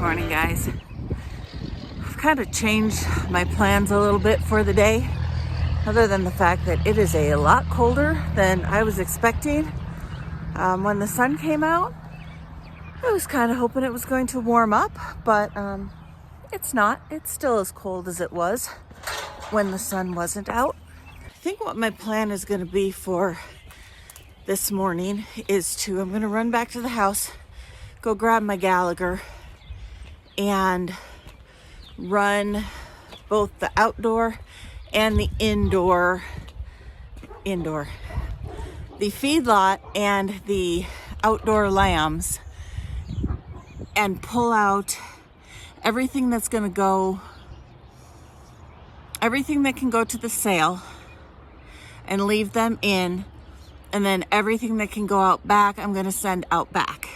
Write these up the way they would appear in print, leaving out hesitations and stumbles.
morning, guys. I've kind of changed my plans a little bit for the day, other than the fact that it is a lot colder than I was expecting. When the sun came out, I was kind of hoping it was going to warm up, but it's not. It's still as cold as it was when the sun wasn't out. I think what my plan is going to be for this morning is I'm going to run back to the house, go grab my Gallagher, and run both the outdoor and the indoor, the feedlot and the outdoor lambs, and pull out everything that's going to go, everything that can go to the sale, and leave them in, and then everything that can go out back, I'm going to send out back.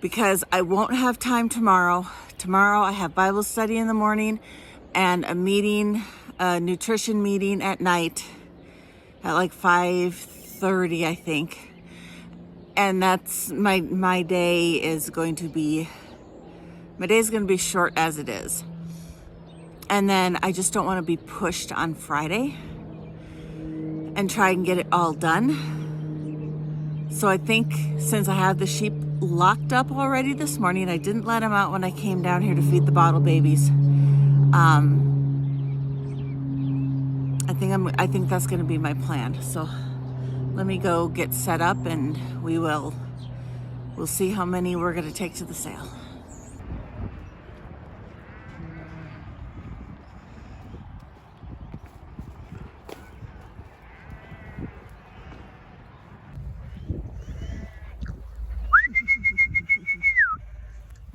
Because I won't have time tomorrow. Tomorrow I have Bible study in the morning and a meeting, a nutrition meeting at night at like 5:30, I think. And that's my day is going to be short as it is. And then I just don't want to be pushed on Friday and try and get it all done. So I think since I have the sheep locked up already this morning, I didn't let them out when I came down here to feed the bottle babies. I think that's going to be my plan. So let me go get set up, and we'll see how many we're going to take to the sale.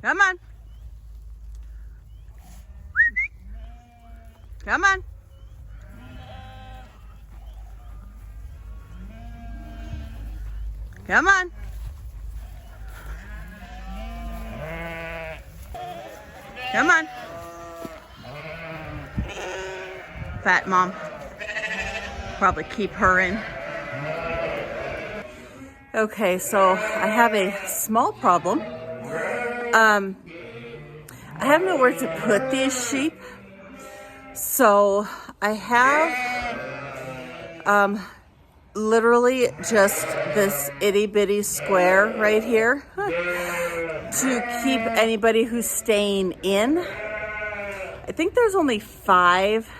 Come on. Come on. Come on. Come on. Fat mom. Probably keep her in. Okay, so I have a small problem. I have nowhere to put these sheep. So I have literally just this itty bitty square right here to keep anybody who's staying in. I think there's only 5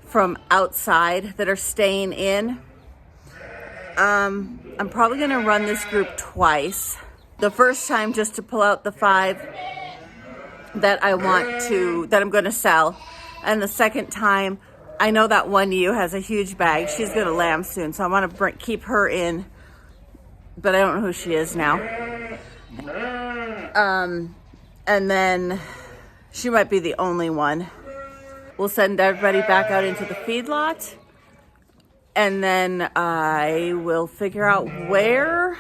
from outside that are staying in. I'm probably going to run this group twice. The first time just to pull out the 5 that I'm going to sell. And the second time, I know that one ewe has a huge bag. She's going to lamb soon, so I want to keep her in. But I don't know who she is now. And then she might be the only one. We'll send everybody back out into the feedlot. And then I will figure out where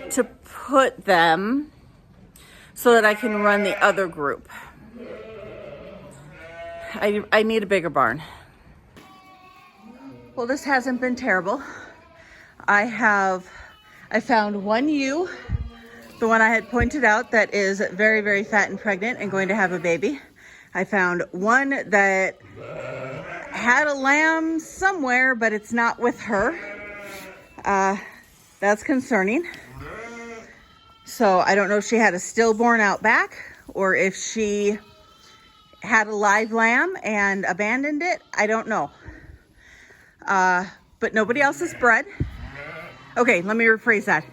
to put them so that I can run the other group. I need a bigger barn. Well, this hasn't been terrible. I found one ewe, the one I had pointed out that is very, very fat and pregnant and going to have a baby. I found one that had a lamb somewhere, but it's not with her. That's concerning. So I don't know if she had a stillborn out back or if she had a live lamb and abandoned it. I don't know. But nobody else is bred. Okay, let me rephrase that.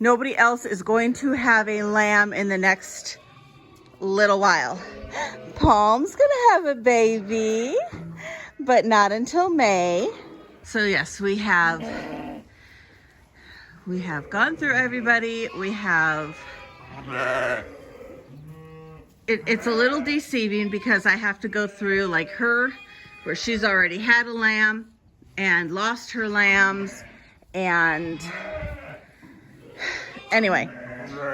Nobody else is going to have a lamb in the next little while. Palm's gonna have a baby, but not until May. So yes, we have gone through everybody. We have, it's a little deceiving because I have to go through like her, where she's already had a lamb and lost her lambs. And anyway,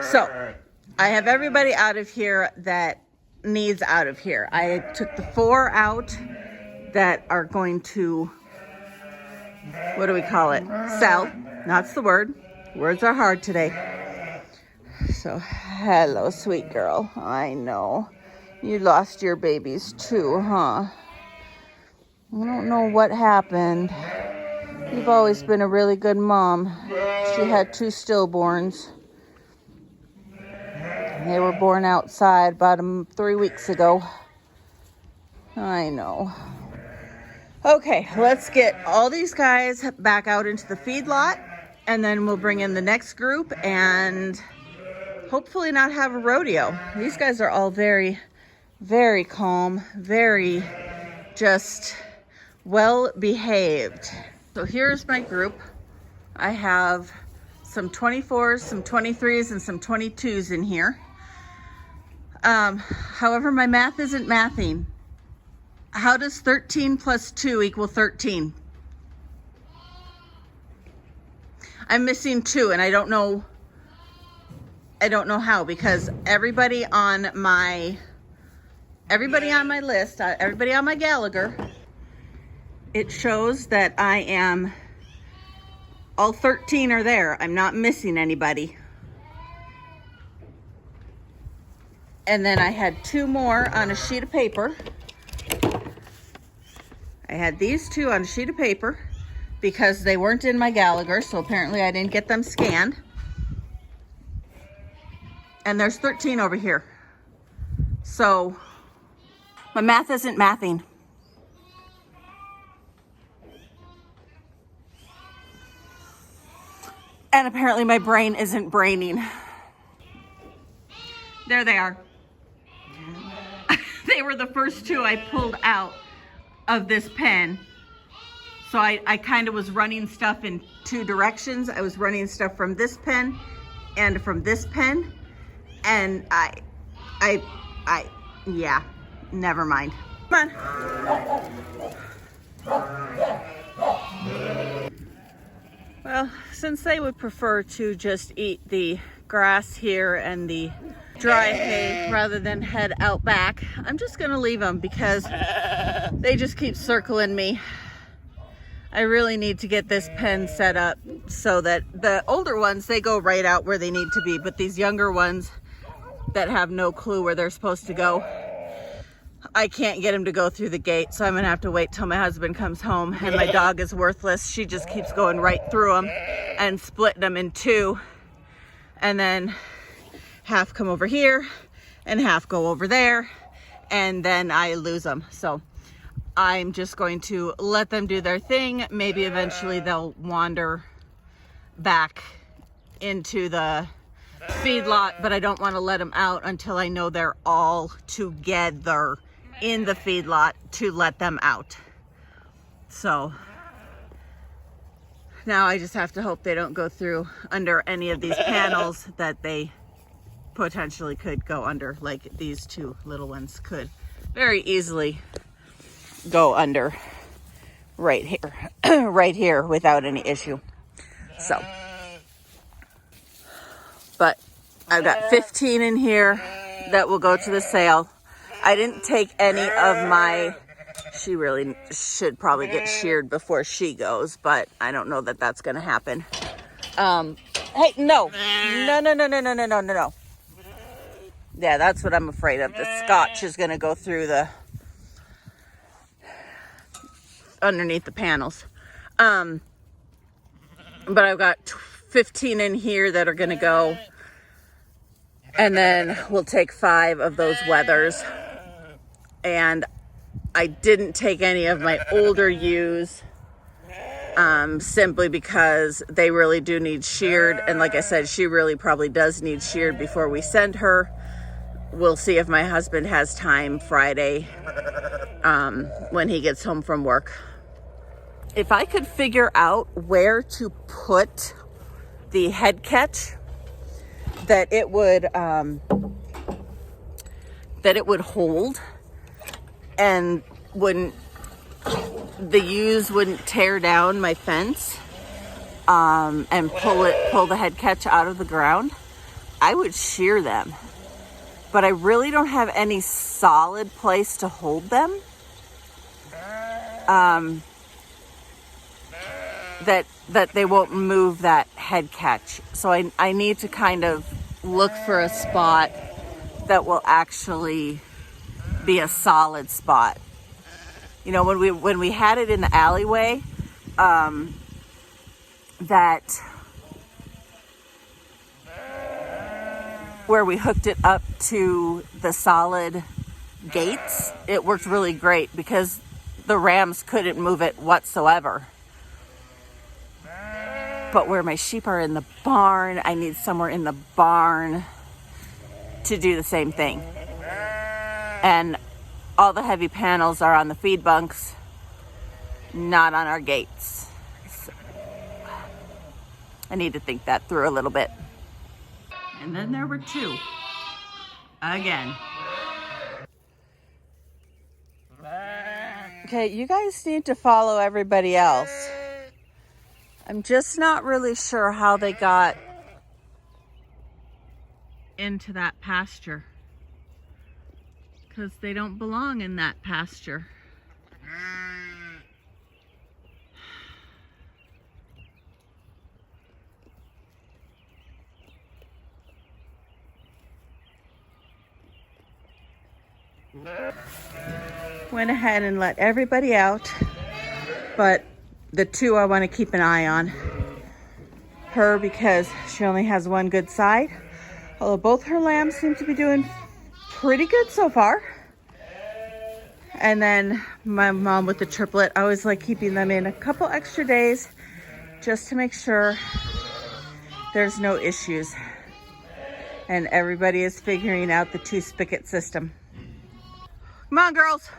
so I have everybody out of here that needs out of here. I took the 4 out that are going to, sell. That's the word. Words are hard today. So, hello, sweet girl. I know. You lost your babies too, huh? I don't know what happened. You've always been a really good mom. She had 2 stillborns. They were born outside about 3 weeks ago. I know. Okay, let's get all these guys back out into the feedlot, and then we'll bring in the next group and hopefully not have a rodeo. These guys are all very, very calm, very just well behaved. So here's my group. I have some 24s, some 23s, and some 22s in here. However, my math isn't mathing. How does 13 plus 2 equal 13? I'm missing 2, and I don't know how, because everybody on my list, everybody on my Gallagher, it shows that I am, all 13 are there. I'm not missing anybody. And then I had 2 more on a sheet of paper. I had these 2 on a sheet of paper because they weren't in my Gallagher, so apparently I didn't get them scanned. And there's 13 over here. So my math isn't mathing. And apparently my brain isn't braining. There they are. They were the first 2 I pulled out of this pen. So I kind of was running stuff in 2 directions. I was running stuff from this pen and from this pen. And yeah, never mind. Come on. Well, since they would prefer to just eat the grass here and the dry hay rather than head out back, I'm just gonna leave them because they just keep circling me. I really need to get this pen set up so that the older ones, they go right out where they need to be, but these younger ones that have no clue where they're supposed to go, I can't get him to go through the gate, so I'm gonna have to wait till my husband comes home. And my dog is worthless. She just keeps going right through them and splitting them in 2, and then half come over here and half go over there, and then I lose them. So I'm just going to let them do their thing. Maybe eventually they'll wander back into the feedlot, but I don't want to let them out until I know they're all together in the feedlot to let them out. So now I just have to hope they don't go through under any of these panels that they potentially could go under, like these 2 little ones could very easily go under right here, right here without any issue. So, but I've got 15 in here that will go to the sale. I didn't take any of my, she really should probably get sheared before she goes, but I don't know that that's going to happen. Hey, no. Yeah, that's what I'm afraid of. The scotch is going to go through the, underneath the panels. But I've got 15 in here that are going to go. And then we'll take 5 of those weathers. And I didn't take any of my older ewes, simply because they really do need sheared. And like I said, she really probably does need sheared before we send her. We'll see if my husband has time Friday, when he gets home from work. If I could figure out where to put the head catch that it would hold and the ewes wouldn't tear down my fence, and pull the head catch out of the ground, I would shear them. But I really don't have any solid place to hold them. That they won't move that head catch. So I need to kind of look for a spot that will actually be a solid spot. You know, when we had it in the alleyway, that where we hooked it up to the solid gates, it worked really great because the rams couldn't move it whatsoever. But where my sheep are in the barn, I need somewhere in the barn to do the same thing. And all the heavy panels are on the feed bunks, not on our gates. So I need to think that through a little bit. And then there were two. Again. Okay, you guys need to follow everybody else. I'm just not really sure how they got into that pasture, because they don't belong in that pasture. Went ahead and let everybody out, but the two I want to keep an eye on. Her, because she only has one good side, although both her lambs seem to be doing pretty good so far. And then my mom with the triplet, I always like keeping them in a couple extra days just to make sure there's no issues. And everybody is figuring out the two spigot system. Come on, girls.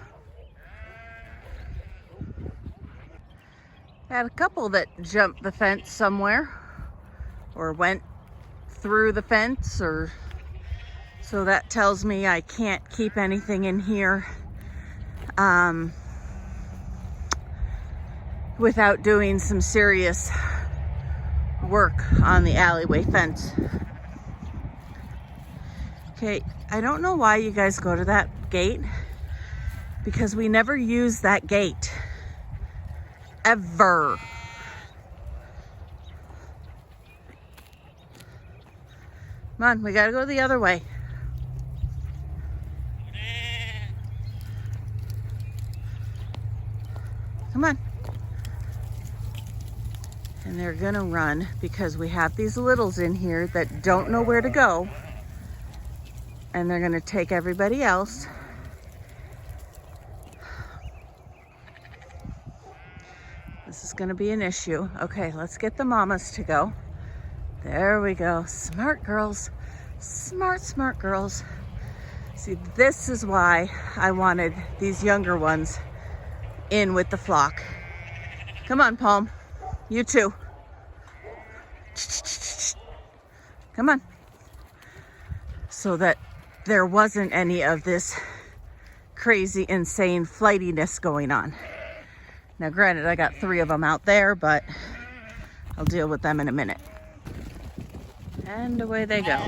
Had a couple that jumped the fence somewhere or went through the fence, or so that tells me I can't keep anything in here without doing some serious work on the alleyway fence. Okay, I don't know why you guys go to that gate, because we never use that gate. Ever. Come on, we gotta go the other way. Come on. And they're gonna run because we have these littles in here that don't know where to go. And they're gonna take everybody else. This is gonna be an issue. Okay, let's get the mamas to go. There we go. Smart girls. Smart, smart girls. See, this is why I wanted these younger ones in with the flock. Come on, Palm. You too. Come on. So that there wasn't any of this crazy, insane flightiness going on. Now, granted, I got 3 of them out there, but I'll deal with them in a minute. And away they go.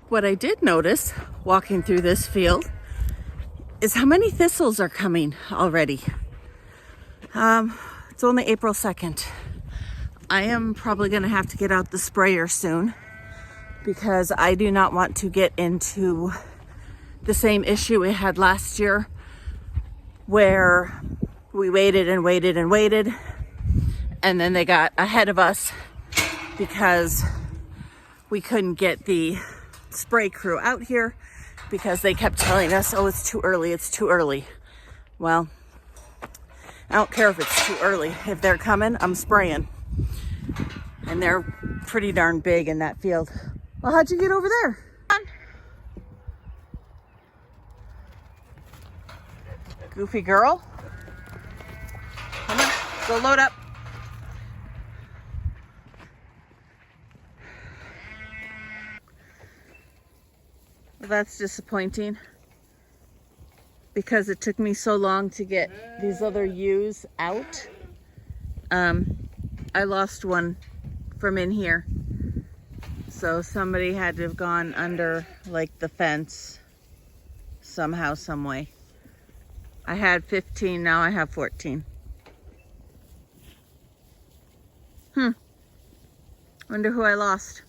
What I did notice walking through this field is how many thistles are coming already. It's only April 2nd. I am probably going to have to get out the sprayer soon, because I do not want to get into the same issue we had last year, where we waited and waited and waited, and then they got ahead of us because we couldn't get the spray crew out here because they kept telling us, oh, it's too early, it's too early. Well, I don't care if it's too early. If they're coming, I'm spraying. And they're pretty darn big in that field. Well, how'd you get over there? Goofy girl. Come on, go load up. Well, that's disappointing, because it took me so long to get these other ewes out. I lost one from in here. So somebody had to have gone under like the fence somehow, some way. I had 15, now I have 14. Wonder who I lost.